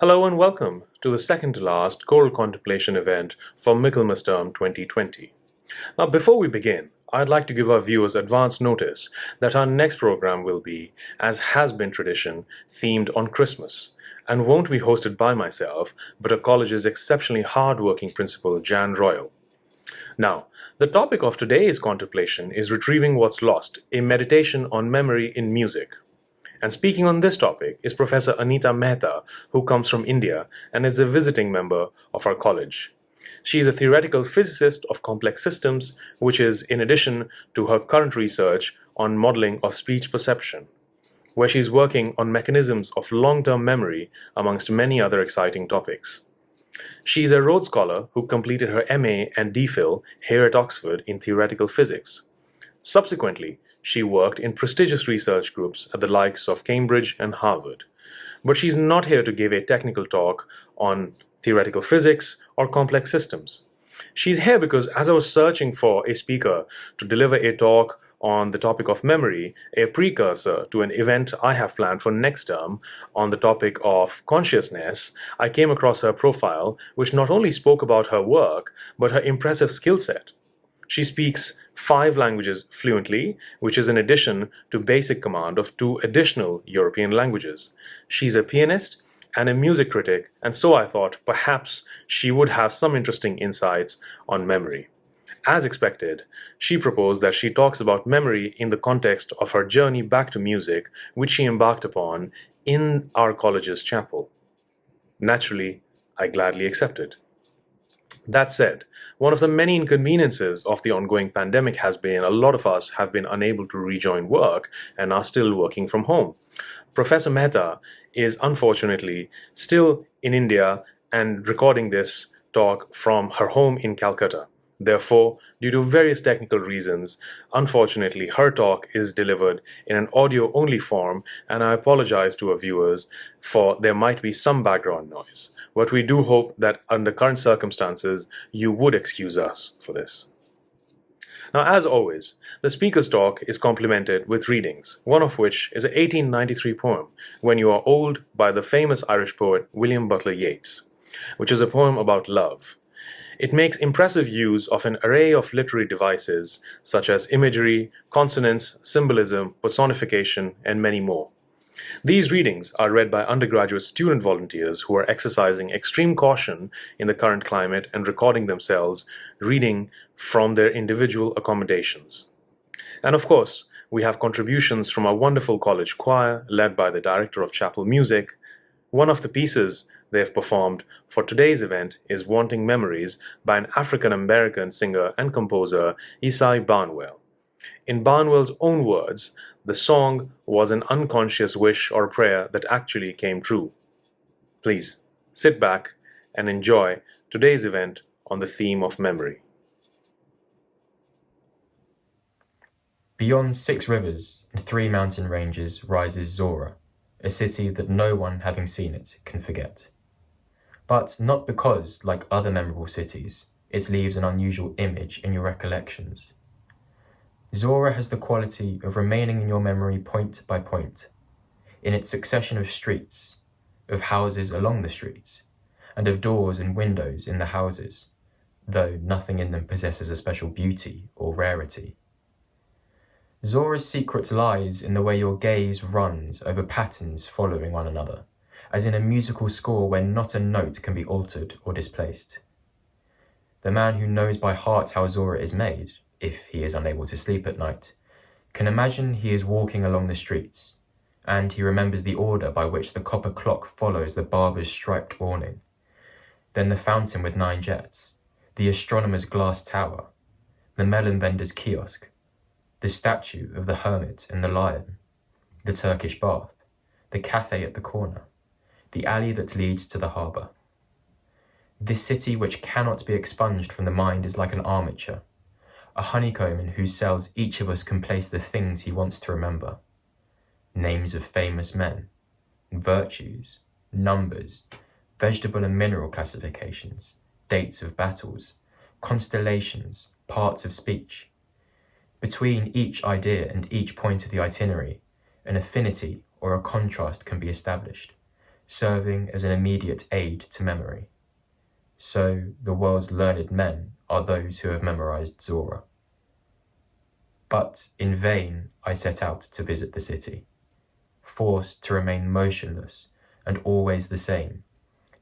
Hello and welcome to the second to last choral contemplation event for Michaelmas Term 2020. Now, before we begin, I'd like to give our viewers advance notice that our next program will be, as has been tradition, themed on Christmas, and won't be hosted by myself, but our college's exceptionally hard-working principal, Jan Royal. Now, the topic of today's contemplation is Retrieving What's Lost, a meditation on memory in music. And speaking on this topic is Professor Anita Mehta, who comes from India and is a visiting member of our college. She is a theoretical physicist of complex systems, which is in addition to her current research on modeling of speech perception, where she is working on mechanisms of long-term memory amongst many other exciting topics. She is a Rhodes Scholar who completed her MA and DPhil here at Oxford in theoretical physics. Subsequently, she worked in prestigious research groups at the likes of Cambridge and Harvard. But she's not here to give a technical talk on theoretical physics or complex systems. She's here because as I was searching for a speaker to deliver a talk on the topic of memory, a precursor to an event I have planned for next term on the topic of consciousness, I came across her profile, which not only spoke about her work, but her impressive skill set. She speaks 5 languages fluently, which is in addition to basic command of 2 additional European languages. She's a pianist and a music critic, and so I thought perhaps she would have some interesting insights on memory. As expected, she proposed that she talks about memory in the context of her journey back to music, which she embarked upon in our college's chapel. Naturally, I gladly accepted. That said, one of the many inconveniences of the ongoing pandemic has been a lot of us have been unable to rejoin work and are still working from home. Professor Mehta is unfortunately still in India and recording this talk from her home in Calcutta. Therefore, due to various technical reasons, unfortunately, her talk is delivered in an audio-only form, and I apologize to our viewers for there might be some background noise. But we do hope that under current circumstances, you would excuse us for this. Now, as always, the speaker's talk is complemented with readings, one of which is an 1893 poem, When You Are Old, by the famous Irish poet William Butler Yeats, which is a poem about love. It makes impressive use of an array of literary devices such as imagery, consonants, symbolism, personification, and many more. These readings are read by undergraduate student volunteers who are exercising extreme caution in the current climate and recording themselves reading from their individual accommodations. And of course, we have contributions from our wonderful college choir led by the director of chapel music. One of the pieces they have performed for today's event is Wanting Memories by an African-American singer and composer, Ysaye Barnwell. In Barnwell's own words, the song was an unconscious wish or prayer that actually came true. Please sit back and enjoy today's event on the theme of memory. Beyond 6 rivers and 3 mountain ranges rises Zora, a city that no one having seen it can forget. But not because, like other memorable cities, it leaves an unusual image in your recollections. Zora has the quality of remaining in your memory point by point, in its succession of streets, of houses along the streets, and of doors and windows in the houses, though nothing in them possesses a special beauty or rarity. Zora's secret lies in the way your gaze runs over patterns following one another, as in a musical score where not a note can be altered or displaced. The man who knows by heart how Zora is made, if he is unable to sleep at night, can imagine he is walking along the streets, and he remembers the order by which the copper clock follows the barber's striped awning, then the fountain with 9 jets, the astronomer's glass tower, the melon vendor's kiosk, the statue of the hermit and the lion, the Turkish bath, the cafe at the corner, the alley that leads to the harbour. This city which cannot be expunged from the mind is like an armature, a honeycomb in whose cells each of us can place the things he wants to remember. Names of famous men, virtues, numbers, vegetable and mineral classifications, dates of battles, constellations, parts of speech. Between each idea and each point of the itinerary, an affinity or a contrast can be established, serving as an immediate aid to memory. So the world's learned men are those who have memorized Zora. But in vain I set out to visit the city, forced to remain motionless and always the same.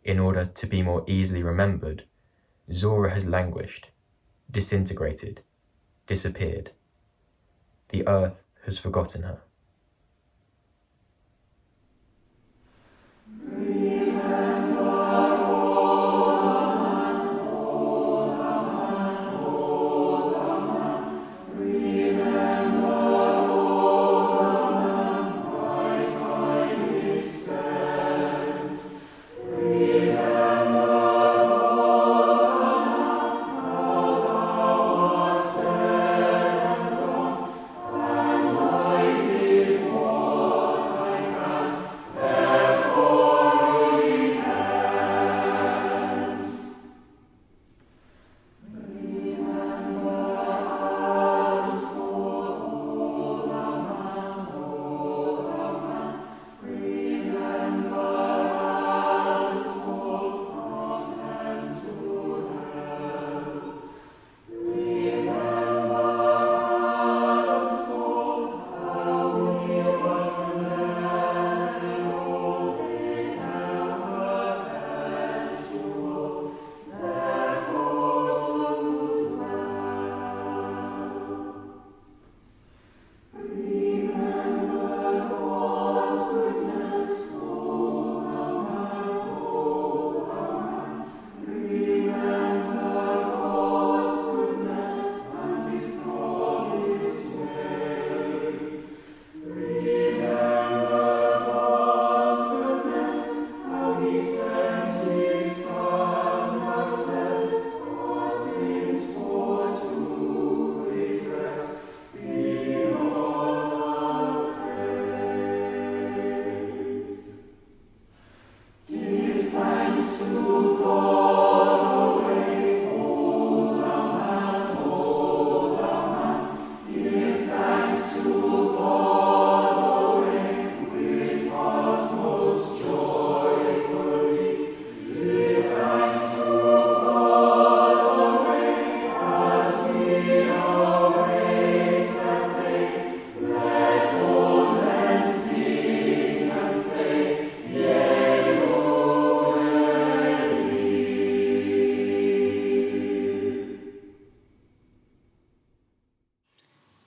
In order to be more easily remembered, Zora has languished, disintegrated, disappeared. The earth has forgotten her.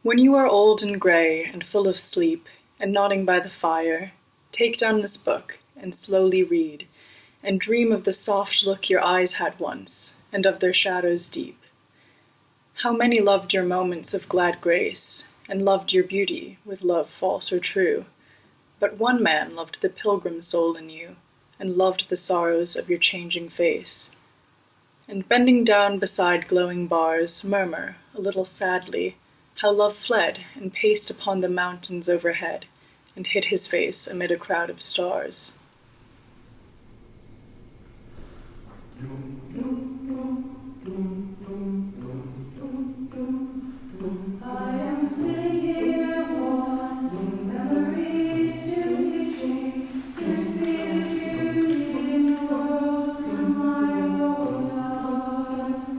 When you are old and grey and full of sleep, and nodding by the fire, take down this book and slowly read, and dream of the soft look your eyes had once, and of their shadows deep. How many loved your moments of glad grace, and loved your beauty with love false or true, but one man loved the pilgrim soul in you, and loved the sorrows of your changing face. And bending down beside glowing bars, murmur, a little sadly, how love fled and paced upon the mountains overhead, and hid his face amid a crowd of stars. I am sitting here wanting memories to teach me to see the beauty in the world through my own eyes.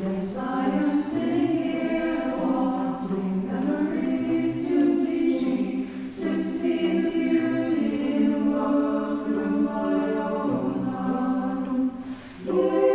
Yes, I am sitting here wanting memories to teach me to see the beauty in the world through my own eyes.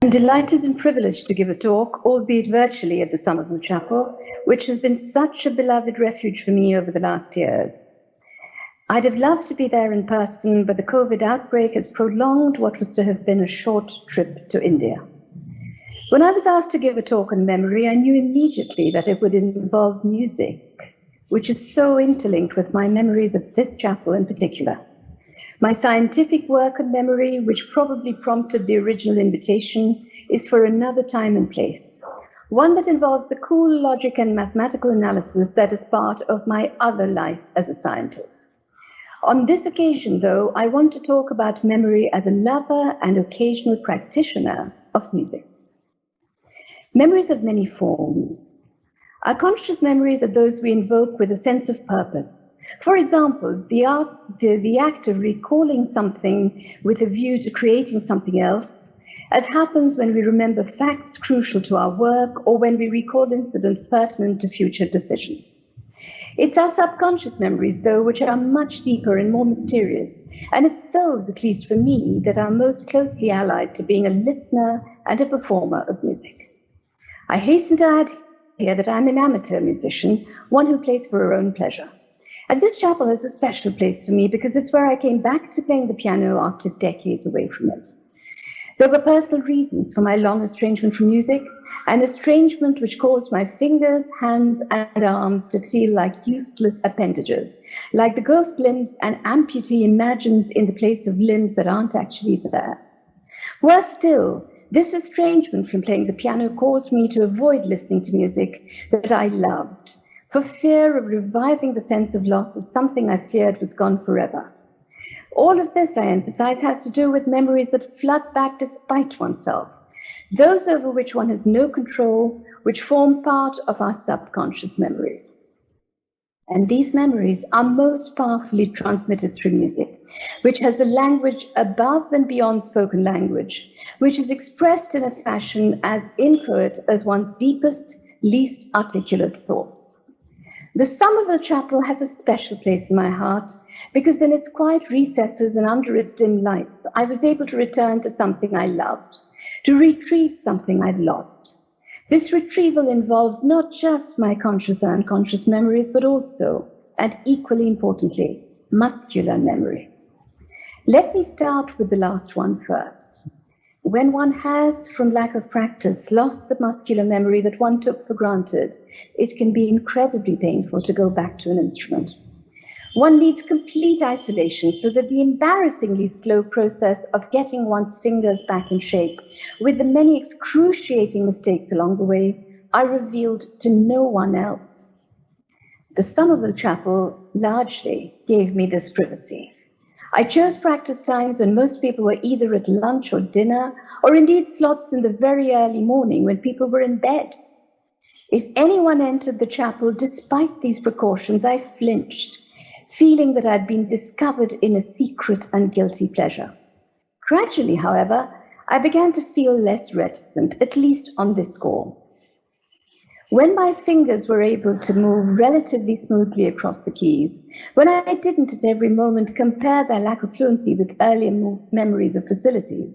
I'm delighted and privileged to give a talk, albeit virtually, at the Somerville Chapel, which has been such a beloved refuge for me over the last years. I'd have loved to be there in person, but the COVID outbreak has prolonged what was to have been a short trip to India. When I was asked to give a talk on memory, I knew immediately that it would involve music, which is so interlinked with my memories of this chapel in particular. My scientific work on memory, which probably prompted the original invitation, is for another time and place, one that involves the cool logic and mathematical analysis that is part of my other life as a scientist. On this occasion, though, I want to talk about memory as a lover and occasional practitioner of music. Memories have many forms. Our conscious memories are those we invoke with a sense of purpose. For example, the act of recalling something with a view to creating something else, as happens when we remember facts crucial to our work or when we recall incidents pertinent to future decisions. It's our subconscious memories, though, which are much deeper and more mysterious, and it's those, at least for me, that are most closely allied to being a listener and a performer of music. I hasten to add here that I'm an amateur musician, one who plays for her own pleasure. And this chapel has a special place for me because it's where I came back to playing the piano after decades away from it. There were personal reasons for my long estrangement from music, an estrangement which caused my fingers, hands, and arms to feel like useless appendages, like the ghost limbs an amputee imagines in the place of limbs that aren't actually there. Worse still, this estrangement from playing the piano caused me to avoid listening to music that I loved, for fear of reviving the sense of loss of something I feared was gone forever. All of this, I emphasize, has to do with memories that flood back despite oneself, those over which one has no control, which form part of our subconscious memories. And these memories are most powerfully transmitted through music, which has a language above and beyond spoken language, which is expressed in a fashion as inchoate as one's deepest, least articulate thoughts. The Somerville Chapel has a special place in my heart because in its quiet recesses and under its dim lights, I was able to return to something I loved, to retrieve something I'd lost. This retrieval involved not just my conscious and unconscious memories, but also, and equally importantly, muscular memory. Let me start with the last one first. When one has, from lack of practice, lost the muscular memory that one took for granted, it can be incredibly painful to go back to an instrument. One needs complete isolation so that the embarrassingly slow process of getting one's fingers back in shape, with the many excruciating mistakes along the way, are revealed to no one else. The Somerville Chapel largely gave me this privacy. I chose practice times when most people were either at lunch or dinner, or indeed slots in the very early morning when people were in bed. If anyone entered the chapel despite these precautions, I flinched, feeling that I'd been discovered in a secret and guilty pleasure. Gradually, however, I began to feel less reticent, at least on this score. When my fingers were able to move relatively smoothly across the keys, when I didn't at every moment compare their lack of fluency with earlier memories of facility,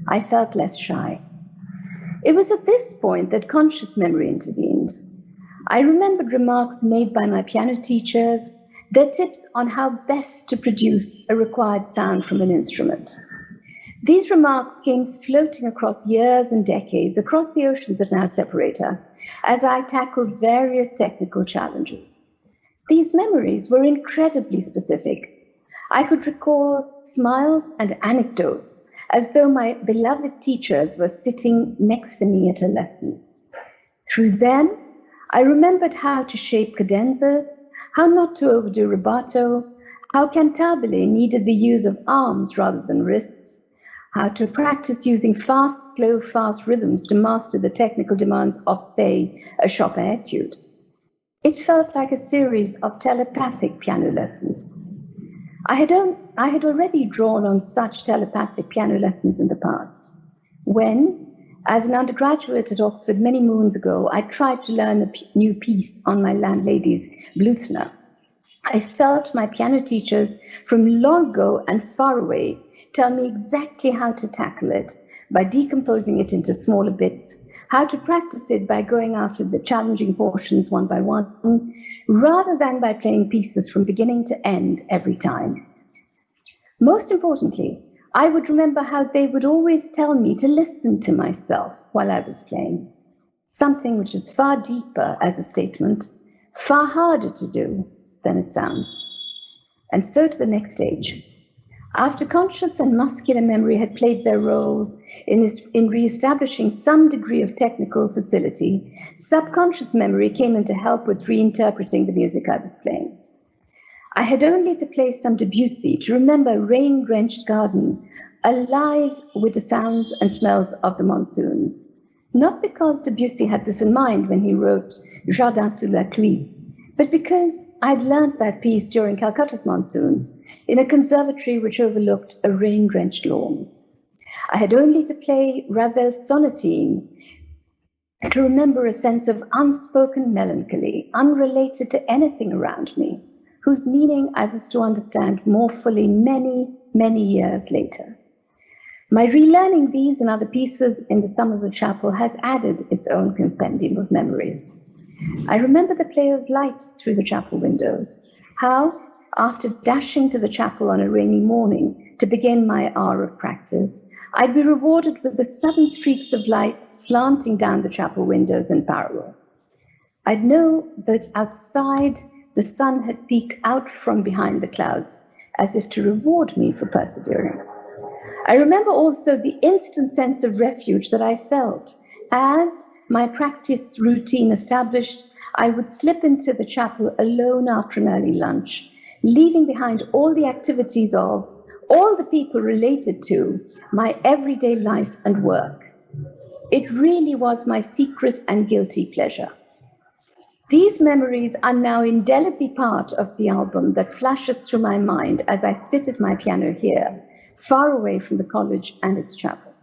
I felt less shy. It was at this point that conscious memory intervened. I remembered remarks made by my piano teachers, their tips on how best to produce a required sound from an instrument. These remarks came floating across years and decades, across the oceans that now separate us, as I tackled various technical challenges. These memories were incredibly specific. I could recall smiles and anecdotes as though my beloved teachers were sitting next to me at a lesson. Through them, I remembered how to shape cadenzas, how not to overdo rubato, how cantabile needed the use of arms rather than wrists, how to practice using fast, slow, fast rhythms to master the technical demands of, say, a Chopin etude. It felt like a series of telepathic piano lessons. I had already drawn on such telepathic piano lessons in the past. When, as an undergraduate at Oxford many moons ago, I tried to learn a new piece on my landlady's Bluthner, I felt my piano teachers from long ago and far away tell me exactly how to tackle it, by decomposing it into smaller bits, how to practice it by going after the challenging portions one by one, rather than by playing pieces from beginning to end every time. Most importantly, I would remember how they would always tell me to listen to myself while I was playing, something which is far deeper as a statement, far harder to do than it sounds. And so to the next stage. After conscious and muscular memory had played their roles in re-establishing some degree of technical facility, subconscious memory came in to help with reinterpreting the music I was playing. I had only to play some Debussy to remember a rain-drenched garden, alive with the sounds and smells of the monsoons. Not because Debussy had this in mind when he wrote Jardin sous la pluie, but because I'd learnt that piece during Calcutta's monsoons in a conservatory which overlooked a rain-drenched lawn. I had only to play Ravel's sonatine to remember a sense of unspoken melancholy, unrelated to anything around me, whose meaning I was to understand more fully many, many years later. My relearning these and other pieces in the Somerville Chapel has added its own compendium of memories. I remember the play of light through the chapel windows, how, after dashing to the chapel on a rainy morning to begin my hour of practice, I'd be rewarded with the sudden streaks of light slanting down the chapel windows in parallel. I'd know that outside the sun had peeked out from behind the clouds, as if to reward me for persevering. I remember also the instant sense of refuge that I felt as, my practice routine established, I would slip into the chapel alone after an early lunch, leaving behind all the activities of, all the people related to, my everyday life and work. It really was my secret and guilty pleasure. These memories are now indelibly part of the album that flashes through my mind as I sit at my piano here, far away from the college and its chapel.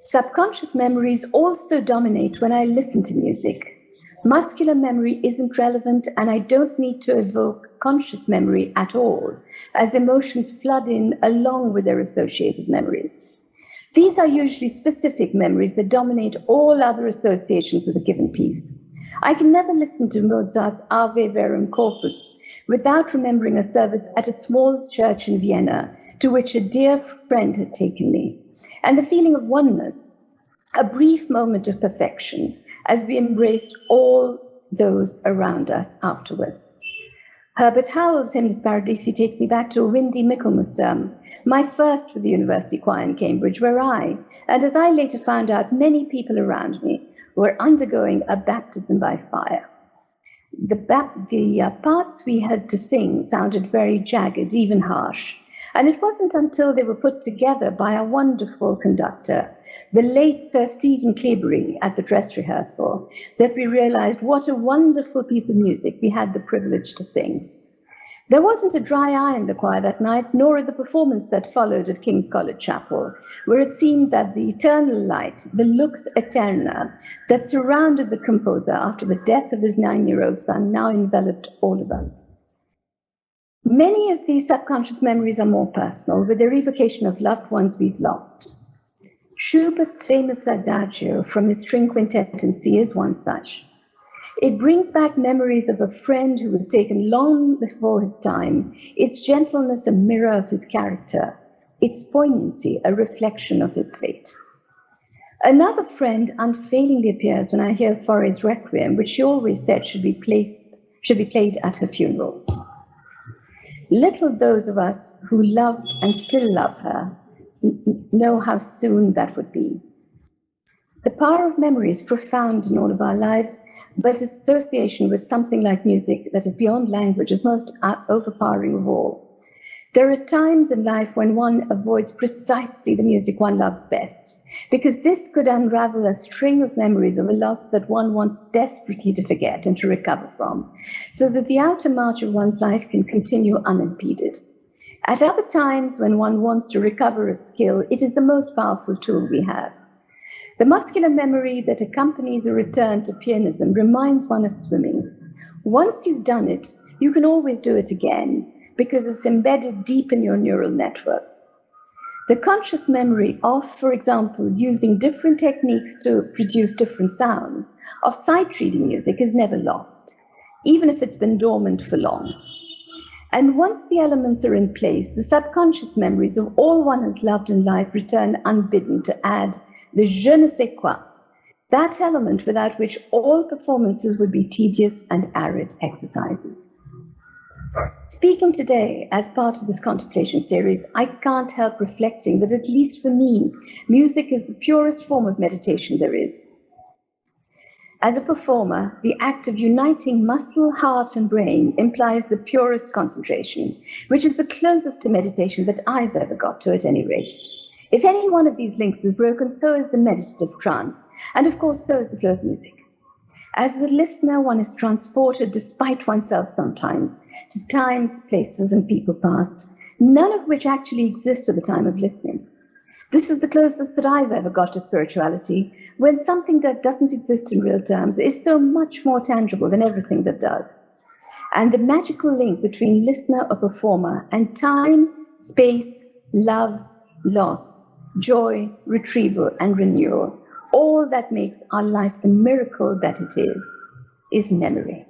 Subconscious memories also dominate when I listen to music. Muscular memory isn't relevant, and I don't need to evoke conscious memory at all, as emotions flood in along with their associated memories. These are usually specific memories that dominate all other associations with a given piece. I can never listen to Mozart's Ave Verum Corpus without remembering a service at a small church in Vienna to which a dear friend had taken me, and the feeling of oneness, a brief moment of perfection as we embraced all those around us afterwards. Herbert Howell's Hymnus Paradisi takes me back to a windy Michaelmas term, my first with the University Choir in Cambridge, where I, and as I later found out, many people around me, were undergoing a baptism by fire. The parts we had to sing sounded very jagged, even harsh, and it wasn't until they were put together by a wonderful conductor, the late Sir Stephen Cleobury, at the dress rehearsal, that we realized what a wonderful piece of music we had the privilege to sing. There wasn't a dry eye in the choir that night, nor at the performance that followed at King's College Chapel, where it seemed that the eternal light, the lux aeterna, that surrounded the composer after the death of his 9-year-old son now enveloped all of us. Many of these subconscious memories are more personal, with their evocation of loved ones we've lost. Schubert's famous Adagio from his string quintet in C is one such. It brings back memories of a friend who was taken long before his time, its gentleness a mirror of his character, its poignancy a reflection of his fate. Another friend unfailingly appears when I hear Fauré's Requiem, which she always said should be played at her funeral. Little those of us who loved and still love her know how soon that would be. The power of memory is profound in all of our lives, but its association with something like music that is beyond language is most overpowering of all. There are times in life when one avoids precisely the music one loves best, because this could unravel a string of memories of a loss that one wants desperately to forget and to recover from, so that the outer march of one's life can continue unimpeded. At other times, when one wants to recover a skill, it is the most powerful tool we have. The muscular memory that accompanies a return to pianism reminds one of swimming. Once you've done it, you can always do it again, because it's embedded deep in your neural networks. The conscious memory of, for example, using different techniques to produce different sounds, of sight reading music is never lost, even if it's been dormant for long. And once the elements are in place, the subconscious memories of all one has loved in life return unbidden to add the je ne sais quoi, that element without which all performances would be tedious and arid exercises. Speaking today as part of this contemplation series, I can't help reflecting that, at least for me, music is the purest form of meditation there is. As a performer, the act of uniting muscle, heart, and brain implies the purest concentration, which is the closest to meditation that I've ever got to, at any rate. If any one of these links is broken, so is the meditative trance, and of course, so is the flow of music. As a listener, one is transported, despite oneself sometimes, to times, places, and people past, none of which actually exist at the time of listening. This is the closest that I've ever got to spirituality, when something that doesn't exist in real terms is so much more tangible than everything that does. And the magical link between listener or performer and time, space, love, loss, joy, retrieval, and renewal, all that makes our life the miracle that it is memory.